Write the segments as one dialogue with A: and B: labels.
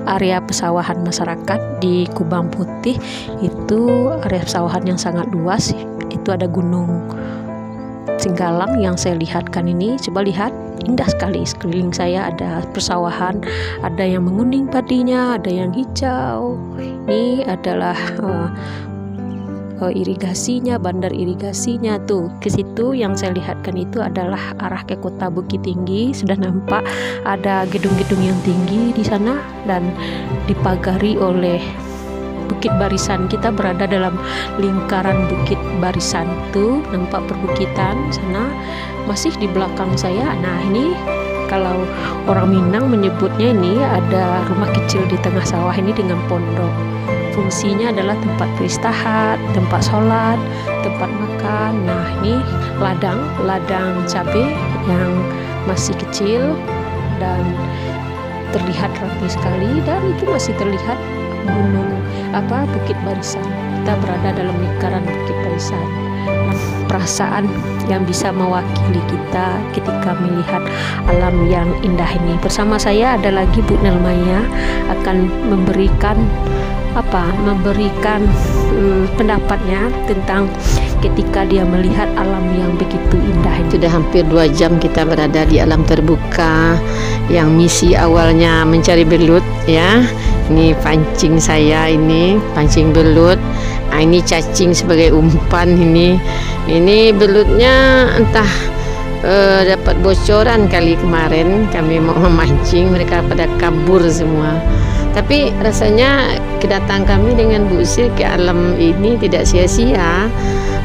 A: area pesawahan masyarakat di Kubang Putih. Itu area pesawahan yang sangat luas. Itu ada Gunung Singgalang yang saya lihatkan ini. Coba lihat, indah sekali. Sekeliling saya ada persawahan, ada yang menguning padinya, ada yang hijau. Ini adalah irigasinya, bandar irigasinya tuh. Ke situ yang saya lihatkan itu adalah arah ke kota Bukit Tinggi. Sudah nampak ada gedung-gedung yang tinggi di sana dan dipagari oleh Bukit Barisan. Kita berada dalam lingkaran Bukit Barisan tuh, nampak perbukitan sana masih di belakang saya. Nah, ini kalau orang Minang menyebutnya ini ada rumah kecil di tengah sawah ini dengan pondok. Fungsinya adalah tempat beristirahat, tempat sholat, tempat makan. Nah, ini ladang cabai yang masih kecil dan terlihat rapi sekali, dan itu masih terlihat Bukit Barisan. Kita berada dalam lingkaran Bukit Barisan. Perasaan yang bisa mewakili kita ketika melihat alam yang indah ini. Bersama saya ada lagi Bu Nelmaya akan memberikan pendapatnya tentang ketika dia melihat alam yang begitu indah.
B: Sudah hampir 2 jam kita berada di alam terbuka yang misi awalnya mencari belut ya. Ini pancing saya, ini pancing belut. Nah, ini cacing sebagai umpan. Ini belutnya entah dapat bocoran kali kemarin kami mau memancing, mereka pada kabur semua. Tapi rasanya kedatangan kami dengan Bu Sil ke alam ini tidak sia-sia.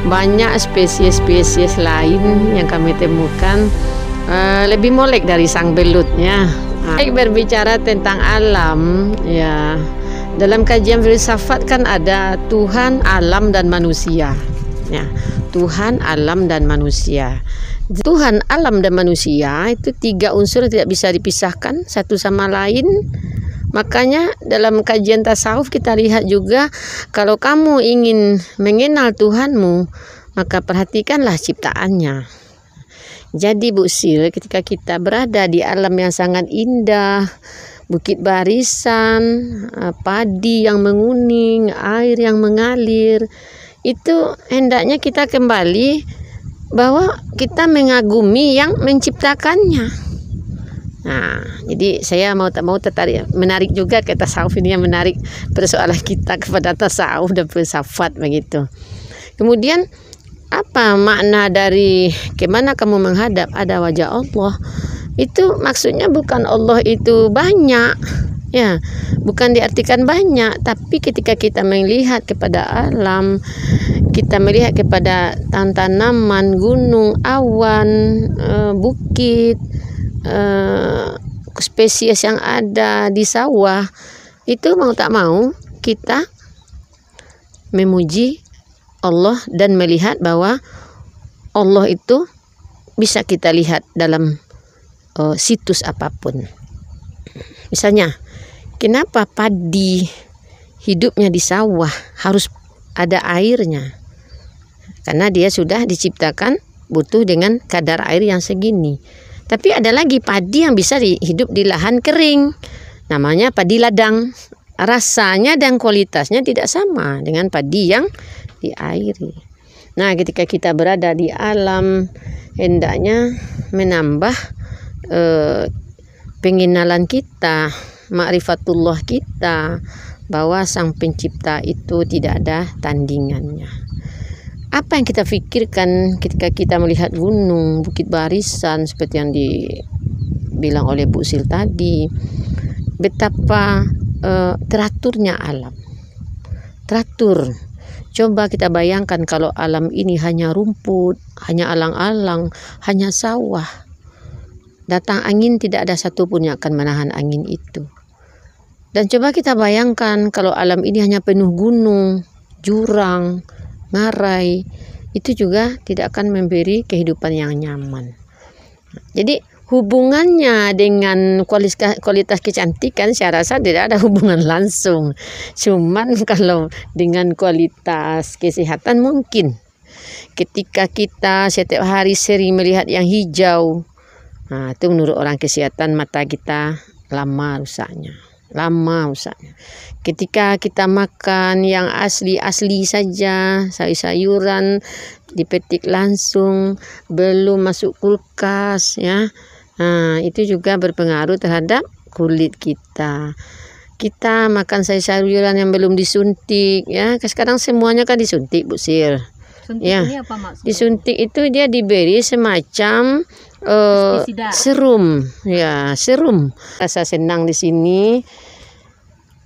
B: Banyak spesies-spesies lain yang kami temukan lebih molek dari sang belutnya. Baik, berbicara tentang alam ya, dalam kajian filsafat kan ada Tuhan, alam, dan manusia ya. Tuhan, alam, dan manusia. Tuhan, alam, dan manusia itu 3 unsur yang tidak bisa dipisahkan satu sama lain. Makanya dalam kajian tasawuf kita lihat juga, kalau kamu ingin mengenal Tuhanmu, maka perhatikanlah ciptaannya. Jadi Bu Sil, ketika kita berada di alam yang sangat indah, Bukit Barisan, padi yang menguning, air yang mengalir, itu hendaknya kita kembali bahwa kita mengagumi yang menciptakannya. Nah, jadi saya menarik juga ke tasawuf ini, yang menarik persoalan kita kepada tasawuf dan filsafat begitu. Kemudian apa makna dari kemana kamu menghadap ada wajah Allah? Itu maksudnya bukan Allah itu banyak ya, bukan diartikan banyak, tapi ketika kita melihat kepada alam, kita melihat kepada tanaman, gunung, awan, bukit, spesies yang ada di sawah, itu mau tak mau kita memuji Allah dan melihat bahwa Allah itu bisa kita lihat dalam situs apapun. Misalnya, kenapa padi hidupnya di sawah harus ada airnya? Karena dia sudah diciptakan butuh dengan kadar air yang segini. Tapi ada lagi padi yang bisa hidup di lahan kering, namanya padi ladang. Rasanya dan kualitasnya tidak sama dengan padi yang diairi. Nah, ketika kita berada di alam, hendaknya menambah pengenalan kita, ma'rifatullah kita, bahwa sang pencipta itu tidak ada tandingannya. Apa yang kita pikirkan ketika kita melihat gunung, Bukit Barisan seperti yang dibilang oleh Bu Sil tadi, betapa teraturnya alam. Teratur. Coba kita bayangkan kalau alam ini hanya rumput, hanya alang-alang, hanya sawah. Datang angin tidak ada satupun yang akan menahan angin itu. Dan coba kita bayangkan kalau alam ini hanya penuh gunung, jurang, ngarai, itu juga tidak akan memberi kehidupan yang nyaman. Jadi hubungannya dengan kualitas kecantikan saya rasa tidak ada hubungan langsung. Cuman kalau dengan kualitas kesehatan mungkin. Ketika kita setiap hari sering melihat yang hijau, nah itu menurut orang kesehatan mata kita lama rusaknya. lama usahanya. Ketika kita makan yang asli-asli saja, sayur-sayuran dipetik langsung, belum masuk kulkas ya. Nah, itu juga berpengaruh terhadap kulit kita. Kita makan sayur-sayuran yang belum disuntik ya. Sekarang semuanya kan disuntik, Bu Sil.
A: Suntik
B: Ya.
A: ini apa maksudnya?
B: Disuntik itu dia diberi semacam serum, ya serum. Rasa senang di sini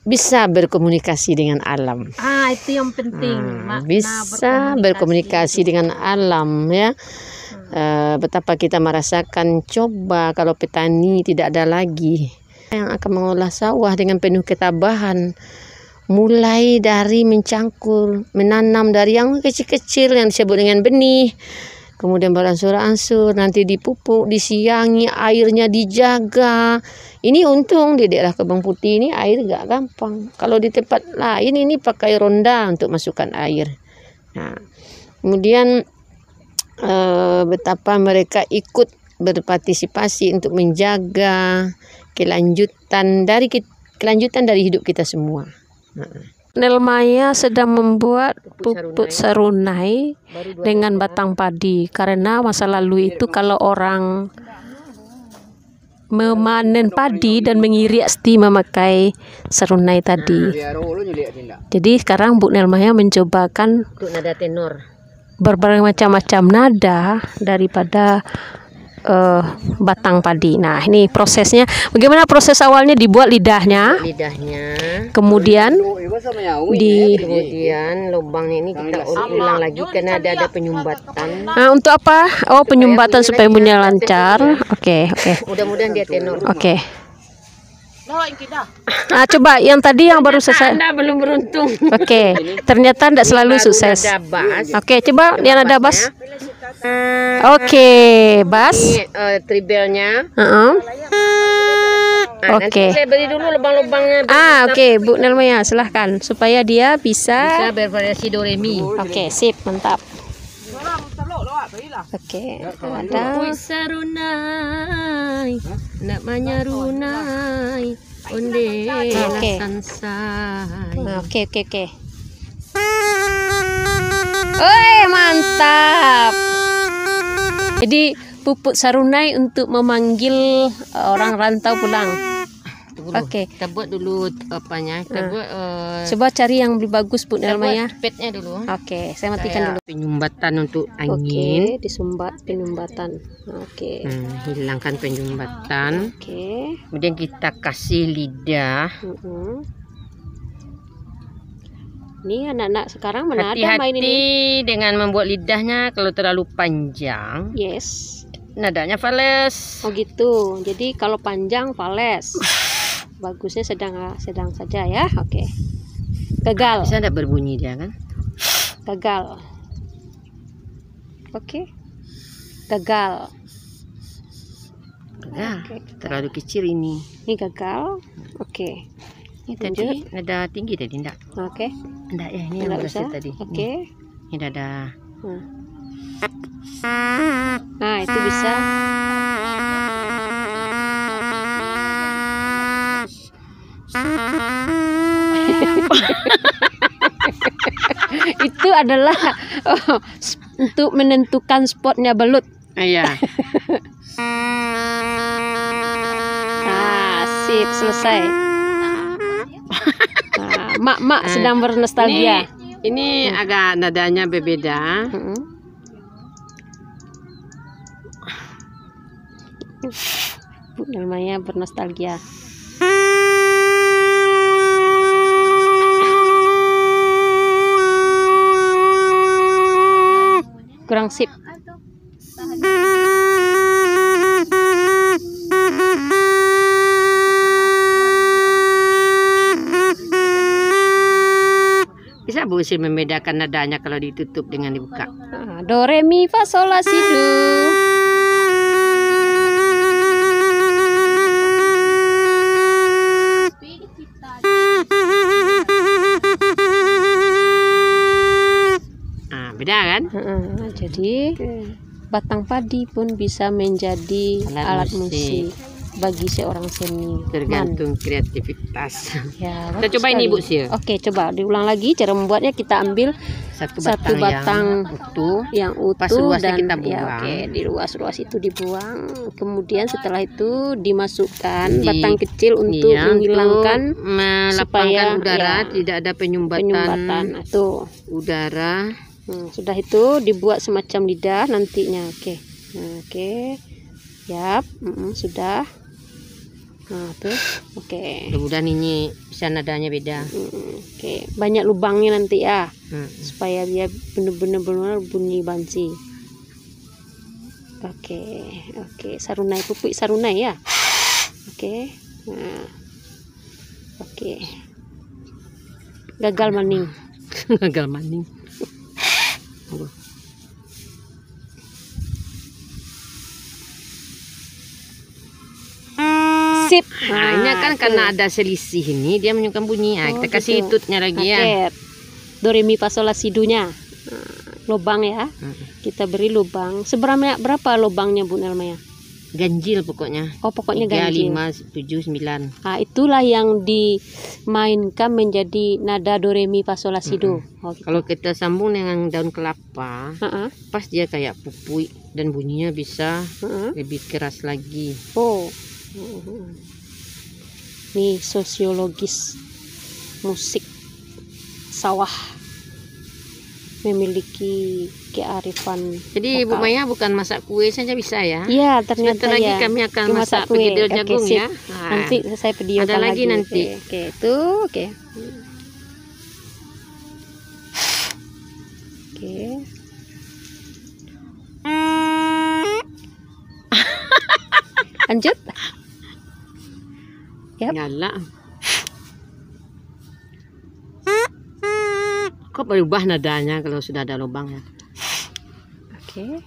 B: bisa berkomunikasi dengan alam.
A: Itu yang penting.
B: Bisa berkomunikasi dengan alam ya. Betapa kita merasakan, coba kalau petani tidak ada lagi yang akan mengolah sawah dengan penuh ketabahan. Mulai dari mencangkul, menanam dari yang kecil-kecil yang disebut dengan benih, kemudian beransur-ansur, nanti dipupuk, disiangi, airnya dijaga. Ini untung di daerah Kebang Putih ini air gak gampang. Kalau di tempat lain ini pakai ronda untuk masukkan air. Nah, kemudian betapa mereka ikut berpartisipasi untuk menjaga kelanjutan dari hidup kita semua.
A: Nelmaya sedang membuat pupuk serunai dengan batang padi, karena masa lalu itu kalau orang memanen padi dan mengiris memakai serunai tadi. Jadi sekarang Bu Nelmaya mencobakan
B: Untuk nada tenor.
A: berbagai macam-macam nada daripada batang padi. Nah, ini prosesnya. Bagaimana proses awalnya? Dibuat lidahnya, kemudian
B: kemudian lubangnya ini kita ulang lagi karena ada penyumbatan.
A: nah, untuk apa? Oh, penyumbatan supaya bunyinya lancar. Oke.
B: Mudah-mudahan dia tenor.
A: Oke. Nah, coba yang tadi yang baru selesai.
B: Anda belum beruntung.
A: Oke, ternyata tidak selalu sukses. Oke, coba yang ada bass. Oke, bass.
B: Ini tribelnya.
A: Oke.
B: Saya beri dulu lubang-lubangnya.
A: Oke, Bu Nelmaya, silahkan supaya dia bisa
B: bervariasi do re mi.
A: Oke, sip, mantap. Oke, ada
B: Sarunai, namanya runai, onde sansai.
A: Oke. Oi, mantap. Jadi pupuk sarunai untuk memanggil orang rantau pulang. Oke.
B: Kita buat dulu apanya? Kita buat
A: Coba cari yang lebih bagus Bu Nelmaya.
B: petnya dulu.
A: Oke, saya matikan dulu.
B: Penyumbatan untuk
A: Oke,
B: angin.
A: disumbat penyumbatan. Oke.
B: Hilangkan penyumbatan.
A: Oke.
B: Kemudian kita kasih lidah.
A: Ini anak-anak sekarang mana ada main ini?
B: Hati-hati dengan membuat lidahnya, kalau terlalu panjang
A: Yes.
B: nadanya fales.
A: Oh gitu. Jadi kalau panjang fales. Bagusnya sedang saja ya. Oke. Gagal.
B: Bisa tidak berbunyi dia kan?
A: Gagal. Oke. Gagal. Oke.
B: Terlalu kecil ini.
A: Ini gagal. Oke.
B: Ini tadi nada tinggi tadi enggak?
A: Oke.
B: Enggak ya, ini yang
A: Enggak
B: berhasil
A: usah.
B: tadi.
A: Oke.
B: Ini nada.
A: Nah, itu bisa. Itu adalah untuk menentukan spotnya belut.
B: Iya.
A: Sip, selesai. Mak sedang bernostalgia.
B: Ini agak nadanya berbeda.
A: Bu Nelmaya bernostalgia. Kurang sip.
B: Bisa Bu Sil membedakan nadanya kalau ditutup dengan dibuka?
A: Do re mi fa sol la si do.
B: Beda kan?
A: Jadi batang padi pun bisa menjadi alat musik. bagi seorang seniman.
B: Tergantung kreativitas.
A: Ya,
B: Kita
A: bagus
B: coba ini
A: sekali.
B: Bu Sil.
A: Oke, coba diulang lagi cara membuatnya. Kita ambil
B: Satu
A: satu batang
B: yang utuh.
A: yang
B: Pas
A: utuh
B: luasnya
A: dan
B: kita
A: ya
B: buang.
A: oke, di luas-luas itu dibuang. Kemudian setelah itu dimasukkan batang kecil untuk
B: Iya,
A: menghilangkan
B: untuk melapangkan
A: supaya,
B: udara,
A: ya,
B: tidak ada penyumbatan
A: Nah, tuh.
B: udara.
A: Sudah itu dibuat semacam lidah nantinya. Oke. Nah, oke. Yap, sudah. Nah, tuh. Oke.
B: Mudah-mudahan ini bisa nadanya beda.
A: Oke, banyak lubangnya nanti ya.
B: Hmm.
A: Supaya dia benar-benar bunyi bansi. Oke. Oke, sarunai, pupuk sarunai ya. Oke. Nah. Oke. Gagal maning.
B: Gagal maning.
A: Sip.
B: Nah, ini kan
A: itu.
B: karena ada selisih ini dia menyukai bunyi. Nah, kita kasih
A: gitu.
B: tutnya lagi
A: Oke.
B: ya.
A: Do re mi fa sol la si do nya. Lubang ya. Kita beri lubang. Berapa lubangnya Bu Nelma ya?
B: Ganjil pokoknya.
A: Oh, pokoknya
B: 3,
A: ganjil.
B: 5, 7, 9.
A: Nah, itulah yang dimainkan menjadi nada do re mi fa sol la si do. Oh, gitu.
B: Kalau kita sambung dengan daun kelapa, pas dia kayak pupui dan bunyinya bisa lebih keras lagi.
A: Oh. Nih sosiologis musik sawah memiliki kearifan.
B: Jadi
A: lokal.
B: Bu Maya bukan masak kue saja bisa ya?
A: Iya, ternyata
B: Sebentar lagi
A: ya.
B: kami akan masak
A: kue.
B: pegedil
A: Oke,
B: jagung
A: sip.
B: ya. Nah,
A: Nanti saya videokan
B: ada lagi nanti.
A: Oke, itu oke. Oke. Lanjut. Yap.
B: Nyala. Kok berubah nadanya kalau sudah ada lubang ya?
A: Oke.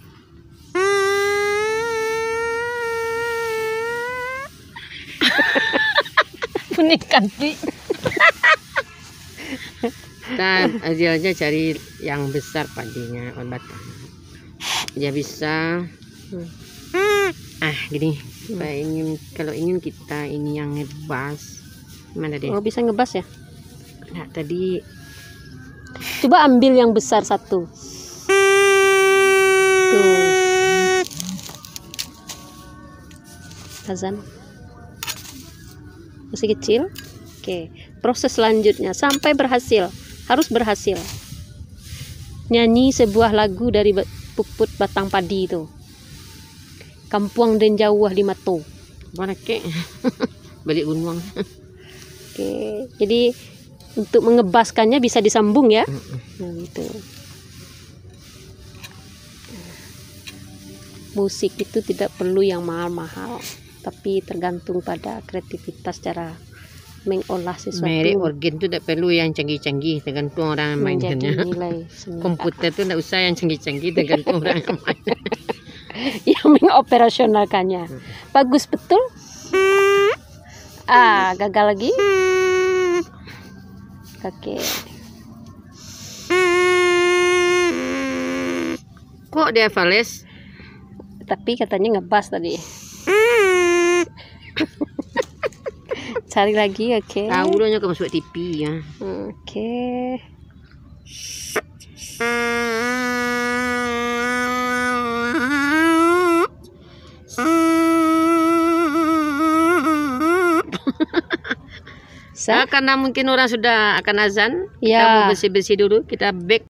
B: Bunyi kanti. Kita aja cari yang besar padinya on batang. Dia bisa gini. Kalau ingin kita ini yang ngebas, gimana deh?
A: Oh, bisa ngebas ya?
B: Nah, tadi
A: Coba ambil yang besar satu. Tuh. Azan. Masih kecil. Oke. Proses selanjutnya sampai berhasil. Harus berhasil. Nyanyi sebuah lagu dari puput batang padi itu. Kampuang dan jauh di mato.
B: mana kek balik gunung.
A: Oke. Jadi untuk mengebaskannya bisa disambung ya. Nah, gitu. Musik itu tidak perlu yang mahal-mahal, tapi tergantung pada kreativitas cara mengolah sesuatu.
B: Merek organ itu tidak perlu yang canggih-canggih, tergantung orang
A: menjadi
B: mainnya.
A: nilai seni.
B: Komputer itu tidak usah yang canggih-canggih, tergantung orang yang main.
A: Yang mengoperasionalkannya. Bagus betul. Gagal lagi. Oke.
B: Kok dia fales?
A: Tapi katanya ngebas tadi. Cari lagi, oke.
B: Tahu dong kau masuk TV ya.
A: Oke.
B: Karena mungkin orang sudah akan azan,
A: Ya.
B: kita mau bersih-bersih dulu, kita back.